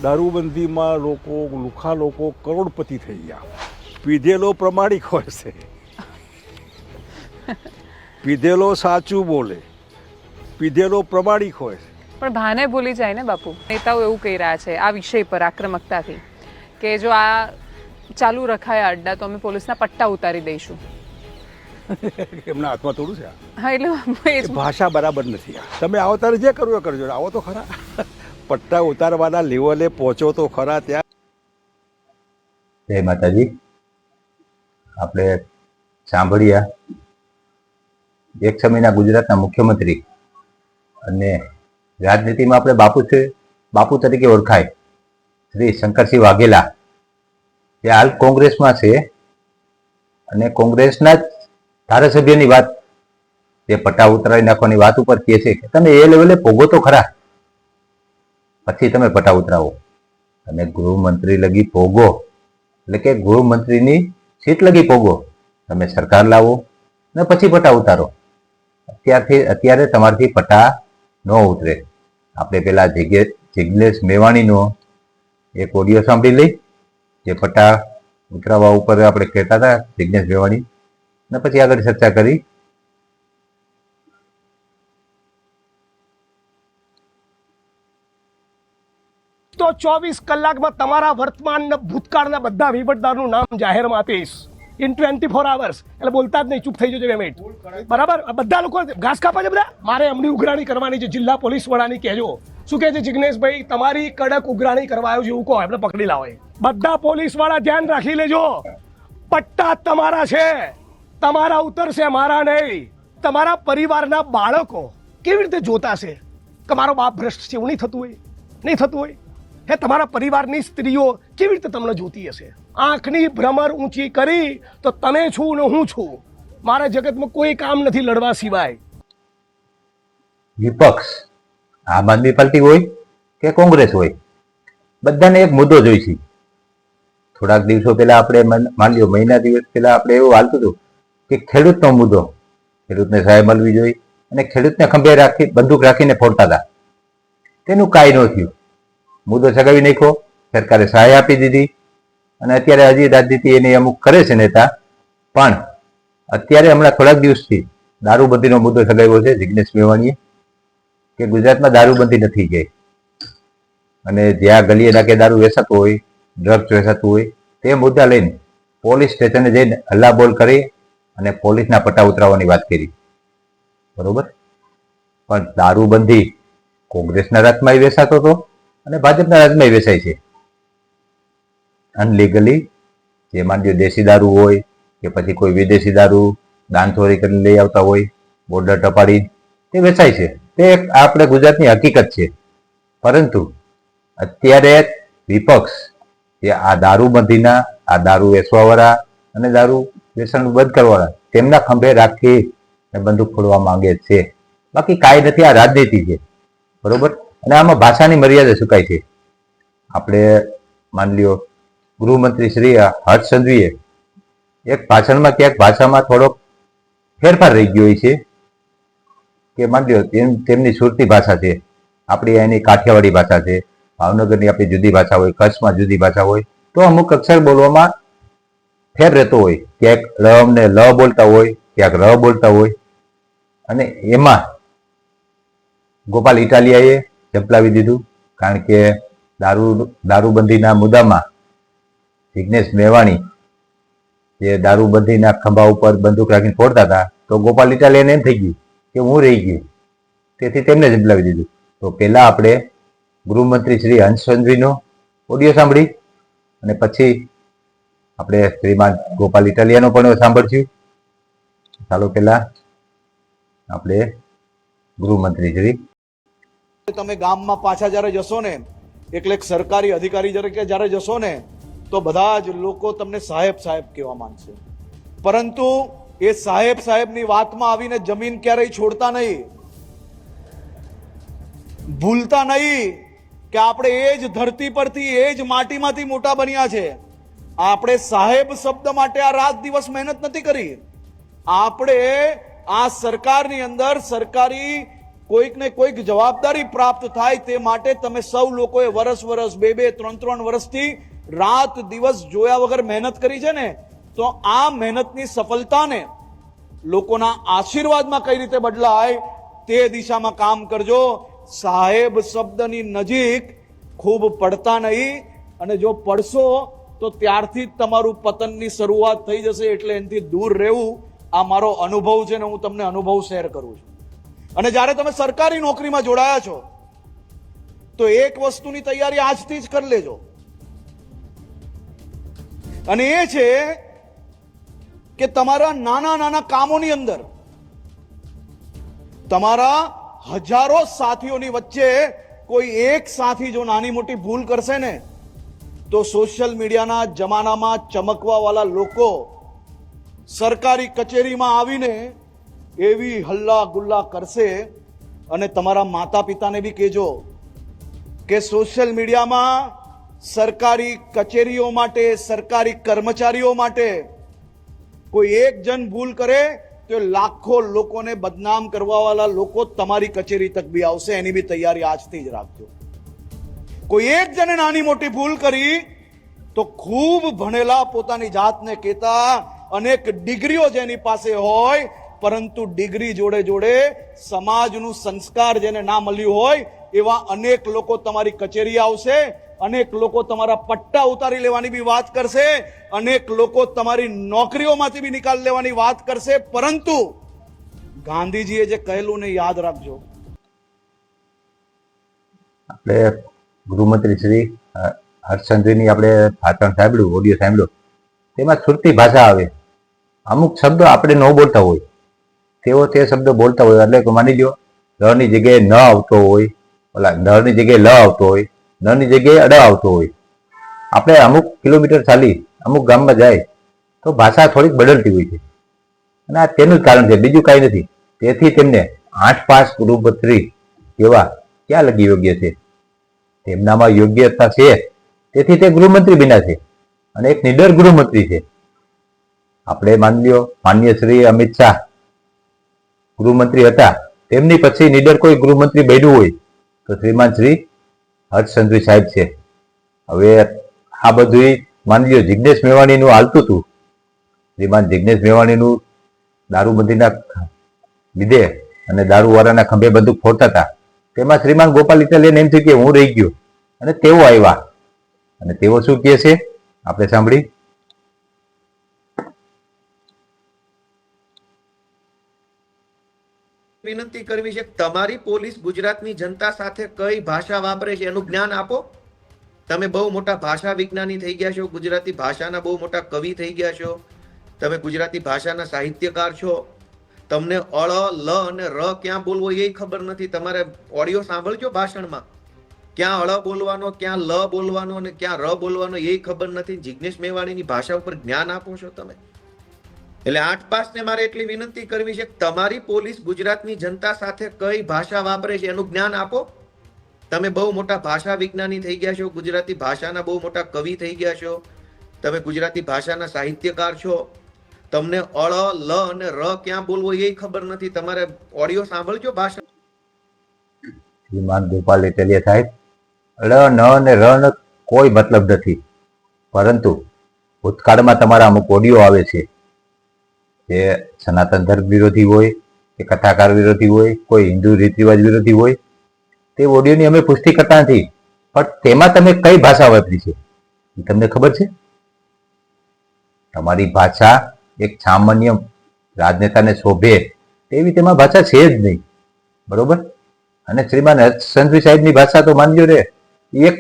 દારૂબંધીમાં લુખા લોકો કરોડપતિ થઈ ગયા. પીધેલો પ્રમાણિક હોય છે, પીધેલો સાચું બોલે, પીધેલો પ્રમાણિક હોય છે. પણ ભાને ભૂલી જાય ને બાપુ. નેતાઓ એવું કહી રહ્યા છે આ વિષય પર આક્રમકતાથી કે જો આ ચાલુ રખાયા અડ્ડા તો અમે પોલીસના પટ્ટા ઉતારી દઈશું. એમના હાથમાં થોડું છે. હા, એટલે ભાષા બરાબર નથી. તમે આવો ત્યારે જે કરવું એ કરજો, આવો તો ખરા. પટ્ટા ઉતારવાના લેવલે પહોંચો તો ખરા ત્યાં. જય માતાજી. આપણે સાંભળ્યા એક સમયના ગુજરાતના મુખ્યમંત્રી અને રાજનીતિમાં આપણે બાપુ તરીકે ઓળખાય શ્રી શંકરસિંહ વાઘેલા, જે હાલ કોંગ્રેસમાં છે અને કોંગ્રેસના જ ધારાસભ્યની વાત, જે પટ્ટા ઉતરાવી નાખવાની વાત ઉપર કહે છે કે તમે એ લેવલે ભોગો તો ખરા, પછી તમે પટ્ટા ઉતરાવો. તમે ગૃહમંત્રી લગી ભોગો, એટલે કે ગૃહમંત્રીની સીટ લગી ભોગો, તમે સરકાર લાવો ને પછી પટ્ટા ઉતારો. અત્યારે તમારાથી પટ્ટા ન ઉતરે. આપણે પેલા જિગ્નેશ મેવાણીનો એક ઓડિયો સાંભળી લઈ, જે પટ્ટા ઉતરાવવા ઉપર આપણે કહેતા હતા જિગ્નેશ મેવાણી, ને પછી આગળ ચર્ચા કરી. તો 24 કલાકમાં તમારા વર્તમાન ને ભૂતકાળના બધા વહીવટદારનું નામ જાહેરમાં આપીશ ઇન 24 hours. એટલે બોલતા જ નહીં, ચૂપ થઈ જજો 2 મિનિટ. બરાબર? બધા લોકો ઘાસ કાપા છે બધા. મારે એમની ઉઘરાણી કરવાની છે. જિલ્લા પોલીસ વડાની કહેજો. શું કહે છે જિગ્નેશભાઈ, તમારી કડક ઉઘરાણી કરવા આવ્યો છે એવું કહો, એમને પકડી લાવો. બધા પોલીસ વાળા ધ્યાન રાખી લેજો. પટ્ટા તમારા છે, તમારા ઉતરશે, મારા નહીં. તમારા પરિવારના બાળકો કેવી રીતે જોતા છે કે મારો બાપ ભ્રષ્ટ છે? એવું નહીં થતું હોય, નહીં થતું હોય. હે, તમારા પરિવારની સ્ત્રીઓ કેવી રીતે તમને જોતી હશે? આંખની ભ્રમર ઊંચી કરી તો તમે છું ને હું છું. મારા જગતમાં કોઈ કામ નથી લડવા સિવાય. વિપક્ષ આમ આદમી પાર્ટી હોય કે કોંગ્રેસ હોય, બધાને એક મુદ્દો જોઈશે. થોડાક દિવસો પહેલા આપણે માની લો મહિના દિવસ પહેલા આપણે એવું હાલતું હતું કે ખેડૂતનો મુદ્દો, ખેડૂતને સહાય મળવી જોઈએ, અને ખેડૂતને ખંભે રાખી બંદૂક રાખીને ફોડતા હતા. તેનું કાંઈ ન થયું. મુદ્દો સગાવી નાખ્યો, સરકારે સહાય આપી દીધી, અને અત્યારે હજી રાજનીતિ એની અમુક કરે છે નેતા. પણ અત્યારે હમણાં થોડાક દિવસથી દારૂબંધીનો મુદ્દો સગાવ્યો છે જિગ્નેશ મેવાણીએ, કે ગુજરાતમાં દારૂબંધી નથી ગઈ, અને જ્યાં ગલીએ નાકે દારૂ વેચાતું હોય, ડ્રગ્સ વેચાતું હોય, તે મુદ્દા લઈને પોલીસ સ્ટેશને જઈને હલ્લાબોલ કરી અને પોલીસના પટ્ટા ઉતરાવવાની વાત કરી. બરોબર? પણ દારૂબંધી કોંગ્રેસના રાજમાં વેચાતો હતો અને ભાજપના રાજમાં વેચાય છે અનલીગલી. જે માની લો દેશી દારૂ હોય કે પછી કોઈ વિદેશી દારૂ દાનચોરી કરીને લઈ આવતા હોય, બોર્ડર ટપાડી, તે વેચાય છે. તે આપણે ગુજરાતની હકીકત છે. પરંતુ અત્યારે વિપક્ષ જે આ દારૂબંધીના, આ દારૂ વેચવાવાળા અને દારૂ વેચાણ બંધ કરવાવાળા, તેમના ખંભે રાખી બંદૂક ફોડવા માંગે છે. બાકી કાંઈ નથી, આ રાજનીતિ છે. બરોબર? અને આમાં ભાષાની મર્યાદા ચૂકાય છે. આપણે માની લ્યો ગૃહમંત્રી શ્રી હર્ષ સંઘવીએ એક ભાષણમાં ક્યાંક ભાષામાં થોડોક ફેરફાર રહી ગયો છે, કે માની લ્યો તેમની સુરતી ભાષા છે, આપણી એની કાઠિયાવાડી ભાષા છે, ભાવનગરની આપણી જુદી ભાષા હોય, કચ્છમાં જુદી ભાષા હોય, તો અમુક અક્ષર બોલવામાં ફેર રહેતો હોય. ક્યાંક લ ને લ બોલતા હોય, ક્યાંક ર બોલતા હોય. અને એમાં ગોપાલ ઇટાલિયાએ ઝંપલાવી દીધું, કારણ કે દારૂબંધીના મુદ્દામાં જિગ્નેશ મેવાણી જે દારૂબંધીના ખંભા ઉપર બંદૂક રાખીને ફોડતા હતા, તો ગોપાલ ઇટાલિયાને એમ થઈ ગયું કે હું રહી ગયું, તેથી તેમને ઝંપલાવી દીધું. તો પહેલા આપણે ગૃહમંત્રી શ્રી હર્ષ સંઘવીનો ઓડિયો સાંભળી અને પછી આપણે શ્રીમાન ગોપાલ ઇટાલિયાનો પણ સાંભળશું. ચાલો પહેલા આપણે ગૃહમંત્રી શ્રી. તમે ગામમાં પાછા જ્યારે જશો ને, એટલે એક સરકારી અધિકારી જ્યારે જશો ને, તો બધા જ લોકો તમને સાહેબ સાહેબ કહેવા માંગશે. પરંતુ એ સાહેબ સાહેબની વાતમાં આવીને જમીન ક્યારેય છોડતા નહીં, ભૂલતા નહીં કે આપણે એ જ ધરતી પરથી, એ જ માટીમાંથી મોટા બન્યા છે. આપણે સાહેબ શબ્દ માટે આ રાત દિવસ મહેનત નથી કરી. આપણે આ સરકારની અંદર સરકારી કોઈક ને કોઈક જવાબદારી પ્રાપ્ત થાય તે માટે તમે સૌ લોકોએ વર્ષ 2-3 વર્ષથી રાત દિવસ જોયા વગર મહેનત કરી છે ને, તો આ મહેનતની સફળતાને લોકોના આશીર્વાદમાં કઈ રીતે બદલાય તે દિશામાં કામ કરજો. સાહેબ શબ્દની નજીક ખૂબ પડતા નહીં, અને જો પડશો તો ત્યારથી જ તમારું પતનની શરૂઆત થઈ જશે. એટલે એનાથી દૂર રહેવું આ મારો અનુભવ છે ને હું તમને અનુભવ શેર કરું છું. અને જ્યારે તમે સરકારી નોકરીમાં જોડાયા છો તો એક વસ્તુની તૈયારી આજથી જ કરી લેજો, અને એ છે કે તમારા નાના નાના કામોની અંદર તમારા હજારો સાથીઓની વચ્ચે કોઈ એક સાથી જો નાની મોટી ભૂલ કરશે ને, તો સોશિયલ મીડિયાના જમાનામાં ચમકવા વાળા લોકો સરકારી કચેરીમાં આવીને એવી હલ્લા ગુલ્લા કરશે. અને તમારા માતા પિતાને બી કહેજો કે સોશિયલ મીડિયામાં સરકારી કચેરીઓ માટે, સરકારી કર્મચારીઓ માટે કોઈ એક જણ ભૂલ કરે તો લાખો લોકોને બદનામ કરવા વાળા લોકો તમારી કચેરી તક બી આવશે. એની બી તૈયારી આજથી જ રાખજો. કોઈ એક જણે નાની મોટી ભૂલ કરી તો ખૂબ ભણેલા, પોતાની જાતને કહેતા, અનેક ડિગ્રીઓ જેની પાસે હોય, પરંતુ ડિગ્રી જોડે જોડે સમાજનું સંસ્કાર જેને ના મળ્યું હોય એવા અનેક લોકો તમારી કચેરી આવશે. અનેક લોકો તમારા પટ્ટા ઉતારી લેવાની બી વાત કરશે, અનેક લોકો તમારી નોકરીઓમાંથી બી નિકાલ લેવાની વાત કરશે. પરંતુ ગાંધીજીએ જે કહેલું ને યાદ રાખજો. આપણે ગૃહમંત્રી શ્રી હર્ષ સંઘવીની આપણે ભાષણ સાંભળ્યું, ઓડિયો સાંભળ્યો, તેમાં સુરતી ભાષા આવે. અમુક શબ્દો આપણે ન બોલતા હોય તેઓ તે શબ્દો બોલતા હોય. એટલે માની લો ર ની જગ્યાએ ન આવતો હોય, ઓલા ન ની જગ્યાએ લ આવતો હોય, ન ની જગ્યાએ અડ આવતો હોય. આપણે અમુક કિલોમીટર ચાલી અમુક ગામમાં જાય તો ભાષા થોડીક બદલતી હોય છે, અને આ તેનું જ કારણ છે, બીજું કાંઈ નથી. તેથી તેમને 8 પાસ ગૃહમંત્રી એવા ક્યાં લગી યોગ્ય છે? તેમનામાં યોગ્યતા છે, તેથી તે ગૃહમંત્રી બન્યા છે, અને એક નિડર ગૃહમંત્રી છે. આપણે માની લો માન્ય શ્રી અમિત શાહ ગૃહમંત્રી હતા, તેમની પછી નિડર કોઈ ગૃહમંત્રી બન્યું હોય તો શ્રીમાન શ્રી હર્ષ સંઘવી સાહેબ છે. હવે આ બધું માની લો જિગ્નેશ મેવાણીનું હાલતું હતું. શ્રીમાન જિગ્નેશ મેવાણીનું દારૂબંધીના લીધે અને દારૂવાળાના ખંભે બંદૂક ફોડતા હતા, તેમાં શ્રીમાન ગોપાલ ઇટાલિયન એમ થયું કે હું રહી ગયો, અને તેઓ આવ્યા, અને તેઓ શું કહે છે આપણે સાંભળી. વિનંતી કરવી છે, તમારી પોલીસ ગુજરાતની જનતા સાથે કઈ ભાષા વાપરે છે એનું જ્ઞાન આપો. તમે બહુ મોટા ભાષા વિજ્ઞાની થઈ ગયા છો, ગુજરાતી ભાષાના બહુ મોટા કવિ થઈ ગયા છો, તમે ગુજરાતી ભાષાના સાહિત્યકાર છો. તમને અળ, લ અને ર ક્યાં બોલવો એ ખબર નથી. તમારે ઓડિયો સાંભળજો ભાષણમાં, ક્યાં અળ બોલવાનો, ક્યાં લ બોલવાનો અને ક્યાં ર બોલવાનો એ ખબર નથી. જિગ્નેશ મેવાણીની ભાષા ઉપર જ્ઞાન આપો છો તમે. એટલે 8 પાસને મારે એટલી વિનંતી કરવી છે, તમારી પોલીસ ગુજરાતની જનતા સાથે કઈ ભાષા વાપરે છે એનું જ્ઞાન આપો. તમે બહુ મોટા ભાષા વિજ્ઞાની થઈ ગયા છો, ગુજરાતી ભાષાના બહુ મોટા કવિ થઈ ગયા છો, તમે ગુજરાતી ભાષાના સાહિત્યકાર છો. તમને અળ, લ અને ર ક્યાં બોલવો એ ખબર નથી. તમારે ઓડિયો સાંભળજો ભાષણ. શ્રીમાન ગોપાલ ઇટાલિયા સાહેબ, લ, ન અને ર નો કોઈ મતલબ નથી, પરંતુ ભૂતકાળમાં તમારા અમુક ઓડિયો આવે છે જે સનાતન ધર્મ વિરોધી હોય, કે કથાકાર વિરોધી હોય, કોઈ હિન્દુ રીત રિવાજ વિરોધી હોય, તે ઓડિયોની અમે પુષ્ટિ કરતા નથી. પણ તેમાં તમે કઈ ભાષા વાપરી છે એ તમને ખબર છે? તમારી ભાષા એક સામાન્ય રાજનેતાને શોભે તેવી તેમાં ભાષા છે જ નહીં, બરોબર? અને શ્રીમાન હર્ષ સંઘવી સાહેબની ભાષા તો માનજો રે, એક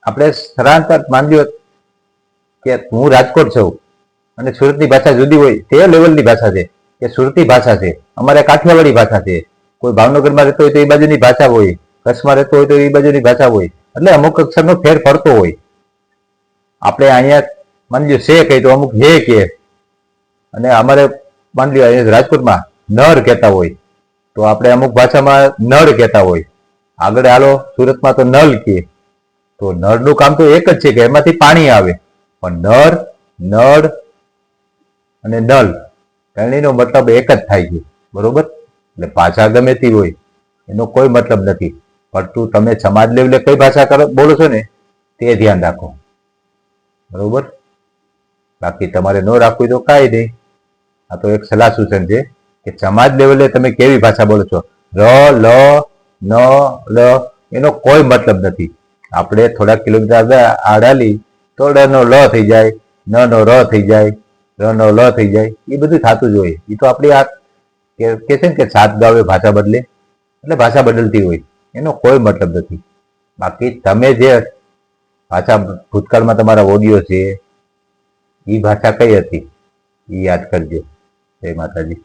આપણે સ્થળાંતર માનજો કે હું રાજકોટ છું અને સુરતની ભાષા જુદી હોય, તે લેવલની ભાષા છે કે સુરતી ભાષા છે, અમારે કાઠિયાવાડી ભાષા છે. કોઈ ભાવનગરમાં રહેતો હોય તો એ બાજુની ભાષા હોય, કચ્છમાં રહેતો હોય તો એ બાજુની ભાષા હોય. એટલે અમુક અક્ષરનો ફેર પડતો હોય. આપણે અહીંયા માની લો છે કહી તો અમુક હે કે, અને અમારે માની લો અહીંયા રાજકોટમાં નર કહેતા હોય તો આપણે અમુક ભાષામાં નર કહેતા હોય. આગળ હાલો સુરતમાં તો નલ કે, તો નળનું કામ તો એક જ છે કે એમાંથી પાણી આવે, પણ નર, નળ અને નલ ત્રણેયનો મતલબ એક જ થાય છે, બરોબર? એટલે ભાષા ગમે તે હોય એનો કોઈ મતલબ નથી, પણ તમે સમાજ લેવલે કઈ ભાષા બોલો છો ને તે ધ્યાન રાખો, બરોબર? બાકી તમારે ન રાખવું તો કાંઈ નહીં. આ તો એક સલાહ સૂચન છે કે સમાજ લેવલે તમે કેવી ભાષા બોલો છો. ર લ ન લ એનો કોઈ મતલબ નથી. આપણે થોડા કિલોમીટર આડાલી તો ડ નો લ થઈ જાય, ન નો ર થઈ જાય, ર નો લ થઈ જાય, એ બધું થતું જ હોય. એ તો આપણી આ કે છે ને કે સાત ગાવે ભાષા બદલે, એટલે ભાષા બદલતી હોય, એનો કોઈ મતલબ નથી. બાકી તમે જે ભાષા ભૂતકાળમાં તમારા ઓડિયો છે એ ભાષા કઈ હતી એ યાદ કરજો. જય માતાજી.